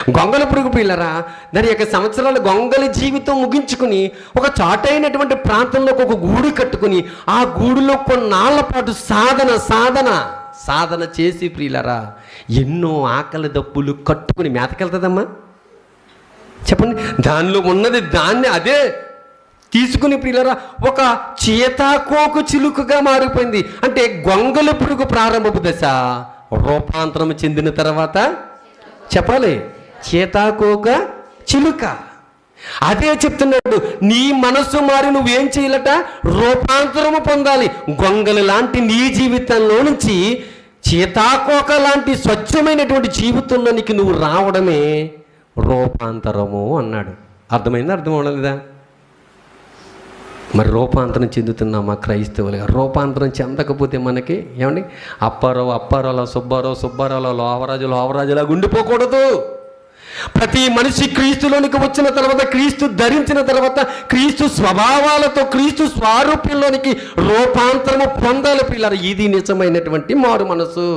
గొంగళి పురుగు పిల్లరా దాని యొక్క సంవత్సరాల గొంగళి జీవితం ముగించుకుని ఒక చాటైనటువంటి ప్రాంతంలోకి ఒక గూడు కట్టుకుని ఆ గూడులో కొన్నాళ్ల పాటు సాధన చేసి ప్రియులరా ఎన్నో ఆకలి దప్పులు కట్టుకుని మేతకెళ్తుందమ్మా. చెప్పండి, దానిలో ఉన్నది దాన్ని అదే తీసుకుని ప్రియులరా ఒక చీతాకోక చిలుకగా మారిపోయింది. అంటే గొంగళి పురుగు ప్రారంభపు దశ, రూపాంతరం చెందిన తర్వాత చెప్పాలి చీతాకోక చిలుక. అదే చెప్తున్నాడు, నీ మనస్సు మారి నువ్వేం చేయాలట, రూపాంతరము పొందాలి. గొంగళి లాంటి నీ జీవితంలో నుంచి చీతాకోక లాంటి స్వచ్ఛమైనటువంటి జీవితంలోనికి నువ్వు రావడమే రూపాంతరము అన్నాడు. అర్థమైందా? అర్థం అవలేదా? మరి రూపాంతరం చెందుతున్నామా క్రైస్తవులుగా? రూపాంతరం చెందకపోతే మనకి ఏమండి, అప్పారావు సుబ్బారావు లోవరాజులాగా ఉండిపోకూడదు. ప్రతి మనిషి క్రీస్తులోనికి వచ్చిన తర్వాత, క్రీస్తు ధరించిన తర్వాత, క్రీస్తు స్వభావాలతో క్రీస్తు స్వారూప్యంలోనికి రూపాంతరము పొందాలి పిల్లలు. ఇది నిజమైనటువంటి మారు మనసు.